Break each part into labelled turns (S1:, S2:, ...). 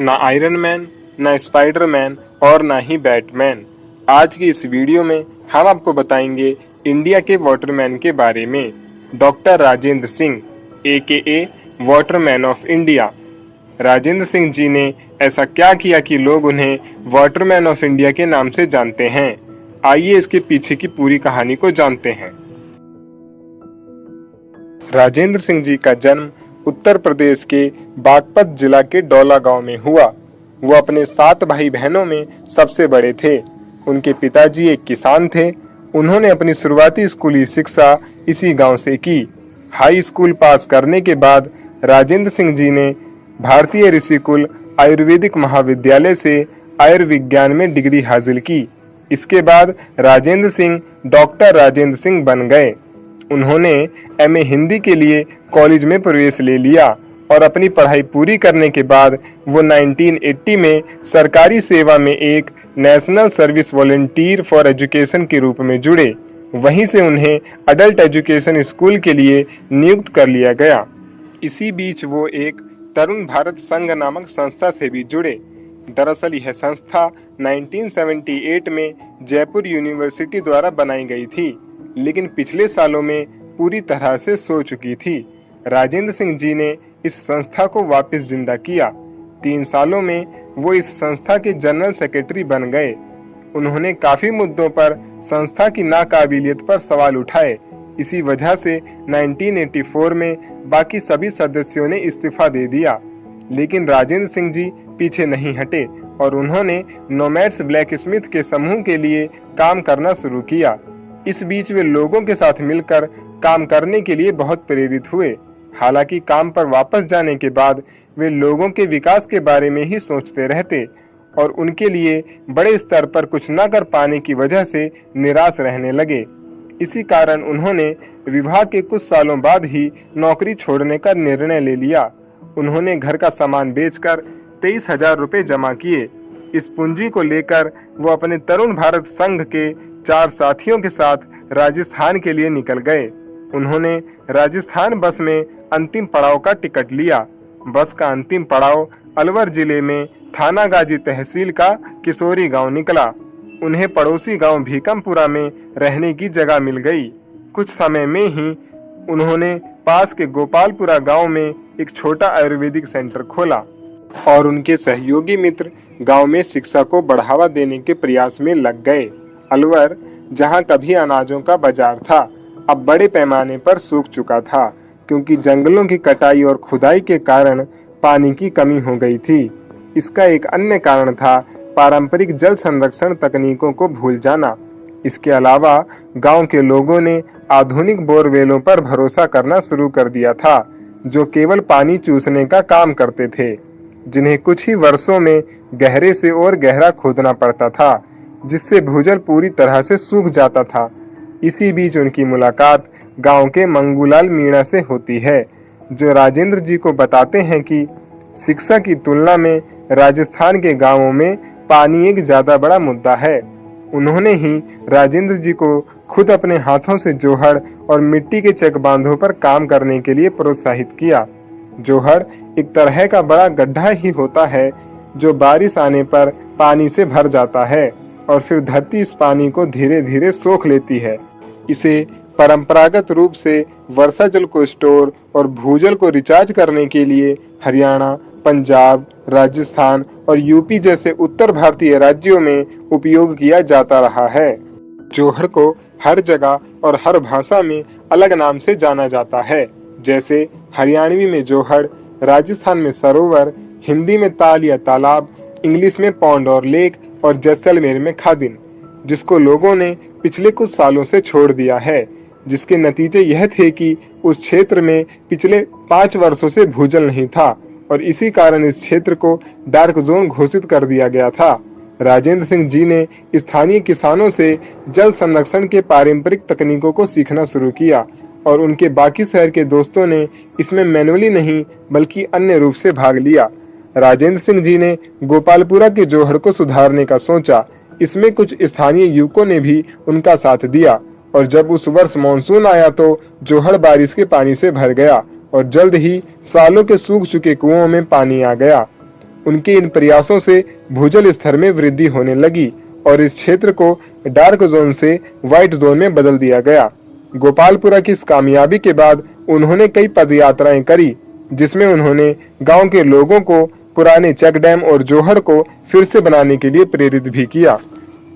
S1: ना iron man, ना Spiderman और ना ही बैटमैन। आज की इस वीडियो में हम आपको बताएंगे इंडिया के वाटरमैन के बारे में। Doctor Rajendra Singh AKA waterman of India. Rajendra Singh ji ने ऐसा क्या किया कि लोग उन्हें वाटरमैन ऑफ इंडिया के नाम से जानते हैं। आइए इसके पीछे की पूरी कहानी को जानते हैं। राजेंद्र सिंह जी का जन्म उत्तर प्रदेश के बागपत जिला के डोला गांव में हुआ। वो अपने 7 भाई बहनों में सबसे बड़े थे। उनके पिताजी एक किसान थे। उन्होंने अपनी शुरुआती स्कूली शिक्षा इसी गांव से की। हाई स्कूल पास करने के बाद राजेंद्र सिंह जी ने भारतीय ऋषिकुल आयुर्वेदिक महाविद्यालय से आयुर्विज्ञान में डिग्री हासिल की। इसके बाद राजेंद्र सिंह डॉक्टर राजेंद्र सिंह बन गए। उन्होंने MA हिंदी के लिए कॉलेज में प्रवेश ले लिया और अपनी पढ़ाई पूरी करने के बाद वो 1980 में सरकारी सेवा में एक national service volunteer for education के रूप में जुड़े। वहीं से उन्हें अडल्ट एजुकेशन स्कूल के लिए नियुक्त कर लिया गया। इसी बीच वो एक तरुण भारत संघ नामक संस्था से भी जुड़े। दरअसल यह संस्था 1978 में जयपुर यूनिवर्सिटी द्वारा बनाई गई थी, लेकिन पिछले सालों में पूरी तरह से सो चुकी थी। राजेंद्र सिंह जी ने इस संस्था को वापस जिंदा किया। 3 सालों में वो इस संस्था के जनरल सेक्रेटरी बन गए। उन्होंने काफी मुद्दों पर संस्था की नाकाबिलियत पर सवाल उठाए। इसी वजह से 1984 में बाकी सभी सदस्यों ने इस्तीफा दे दिया, लेकिन राजेंद्र सिंह जी पीछे नहीं हटे और उन्होंने नोमैड्स ब्लैक स्मिथ के समूह के लिए काम करना शुरू किया। इस बीच वे लोगों के साथ मिलकर काम करने के लिए बहुत प्रेरित हुए। हालांकि काम पर वापस जाने के बाद वे लोगों के विकास के बारे में ही सोचते रहते और उनके लिए बड़े स्तर पर कुछ न कर पाने की वजह से निराश रहने लगे। इसी कारण उन्होंने विवाह के कुछ सालों बाद ही नौकरी छोड़ने का निर्णय ले लिया। उन्होंने घर का सामान बेचकर 23,000 रुपए जमा किए। इस पूंजी को लेकर वो अपने तरुण भारत संघ के 4 साथियों के साथ राजस्थान के लिए निकल गए। उन्होंने राजस्थान बस में अंतिम पड़ाव का टिकट लिया। बस का अंतिम पड़ाव अलवर जिले में थाना गाजी तहसील का किशोरी गांव निकला। उन्हें पड़ोसी गांव भीकमपुरा में रहने की जगह मिल गई। कुछ समय में ही उन्होंने पास के गोपालपुरा गांव में एक छोटा आयुर्वेदिक सेंटर खोला और उनके सहयोगी मित्र गांव में शिक्षा को बढ़ावा देने के प्रयास में लग गए। अलवर, जहां कभी अनाजों का बाजार था, अब बड़े पैमाने पर सूख चुका था, क्योंकि जंगलों की कटाई और खुदाई के कारण पानी की कमी हो गई थी। इसका एक अन्य कारण था पारंपरिक जल संरक्षण तकनीकों को भूल जाना। इसके अलावा गांव के लोगों ने आधुनिक बोरवेलों पर भरोसा करना शुरू कर दिया था, जो केवल पानी चूसने का काम करते थे, जिन्हें कुछ ही वर्षों में गहरे से और गहरा खोदना पड़ता था, जिससे भूजल पूरी तरह से सूख जाता था। इसी बीच उनकी मुलाकात गांव के मंगूलाल मीणा से होती है, जो राजेंद्र जी को बताते हैं कि शिक्षा की तुलना में राजस्थान के गांवों में पानी एक ज्यादा बड़ा मुद्दा है। उन्होंने ही राजेंद्र जी को खुद अपने हाथों से जोहड़ और मिट्टी के चक बांधों पर काम करने के लिए प्रोत्साहित किया। जोहड़ एक तरह का बड़ा गड्ढा ही होता है, जो बारिश आने पर पानी से भर जाता है और फिर धरती इस पानी को धीरे धीरे सोख लेती है। इसे परंपरागत रूप से वर्षा जल को स्टोर और भूजल को रिचार्ज करने के लिए हरियाणा, पंजाब, राजस्थान और यूपी जैसे उत्तर भारतीय राज्यों में उपयोग किया जाता रहा है। जोहड़ को हर जगह और हर भाषा में अलग नाम से जाना जाता है, जैसे हरियाणवी में जोहड़, राजस्थान में सरोवर, हिंदी में ताल या तालाब, इंग्लिश में पौंड और लेक और जैसलमेर में खादिन, जिसको लोगों ने पिछले कुछ सालों से छोड़ दिया है, जिसके नतीजे यह थे कि उस क्षेत्र में पिछले 5 वर्षों से भूजल नहीं था और इसी कारण इस क्षेत्र को डार्क जोन घोषित कर दिया गया था। राजेंद्र सिंह जी ने स्थानीय किसानों से जल संरक्षण के पारंपरिक तकनीकों को सीखना शुरू किया और उनके बाकी शहर के दोस्तों ने इसमें मैनुअली नहीं बल्कि अन्य रूप से भाग लिया। राजेंद्र सिंह जी ने गोपालपुरा के जोहड़ को सुधारने का सोचा। इसमें कुछ स्थानीय युवकों ने भी उनका साथ दिया और जब उस वर्ष मानसून आया तो जोहड़ बारिश के पानी से भर गया और जल्द ही सालों के सूख चुके कुओं में पानी आ गया। उनके इन प्रयासों से भूजल स्तर में वृद्धि होने लगी और इस क्षेत्र को डार्क जोन से व्हाइट जोन में बदल दिया गया। गोपालपुरा की इस कामयाबी के बाद उन्होंने कई पदयात्राएं करी, जिसमें उन्होंने गांव के लोगों को पुराने चेक डैम और जोहड़ को फिर से बनाने के लिए प्रेरित भी किया।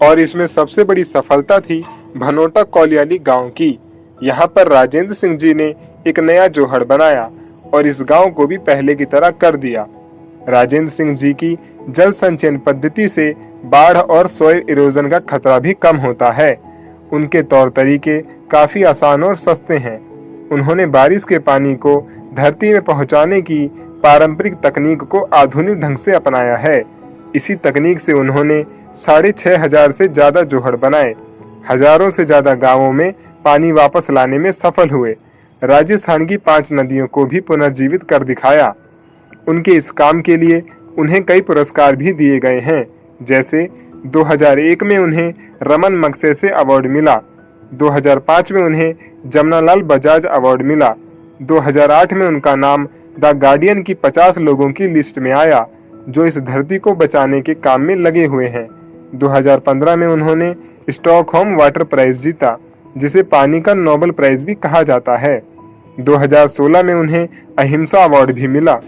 S1: और इसमें सबसे बड़ी सफलता थी भनोटा कौलियाली गांव की। यहाँ पर राजेंद्र सिंह जी ने एक नया जोहड़ बनाया और इस गांव को भी पहले की तरह कर दिया। राजेंद्र सिंह जी की जल संचयन पद्धति से बाढ़ और सॉइल इरोजन का खतरा भी कम होता है। उनके तौर तरीके काफी आसान और सस्ते हैं। उन्होंने बारिश के पानी को धरती में पहुंचाने की पारंपरिक तकनीक को आधुनिक ढंग से अपनाया है। इसी तकनीक से उन्होंने 6,500 से ज्यादा जोहड़ बनाए, हजारों से ज्यादा गांवों में पानी वापस लाने में सफल हुए, राजस्थान की 5 नदियों को भी पुनर्जीवित कर दिखाया। उनके इस काम के लिए उन्हें कई पुरस्कार भी दिए गए हैं, जैसे 2001 में उन्हें रमन मगसेसे अवार्ड मिला, 2005 में उन्हें जमनालाल बजाज अवार्ड मिला, 2008 में उनका नाम द गार्डियन की 50 लोगों की लिस्ट में आया जो इस धरती को बचाने के काम में लगे हुए हैं। 2015 में उन्होंने स्टॉकहोम वाटर प्राइज जीता, जिसे पानी का नोबेल प्राइज भी कहा जाता है। 2016 में उन्हें अहिंसा अवार्ड भी मिला।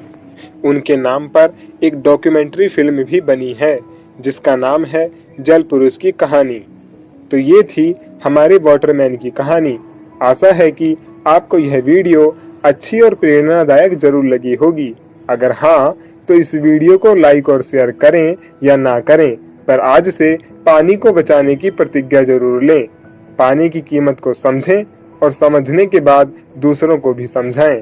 S1: उनके नाम पर एक डॉक्यूमेंट्री फिल्म भी बनी है जिसका नाम है जल पुरुष की कहानी। तो ये थी हमारे वाटरमैन की कहानी। आशा है कि आपको यह वीडियो अच्छी और प्रेरणादायक जरूर लगी होगी। अगर हाँ, तो इस वीडियो को लाइक और शेयर करें या ना करें, पर आज से पानी को बचाने की प्रतिज्ञा जरूर लें। पानी की कीमत को समझें और समझने के बाद दूसरों को भी समझाएं।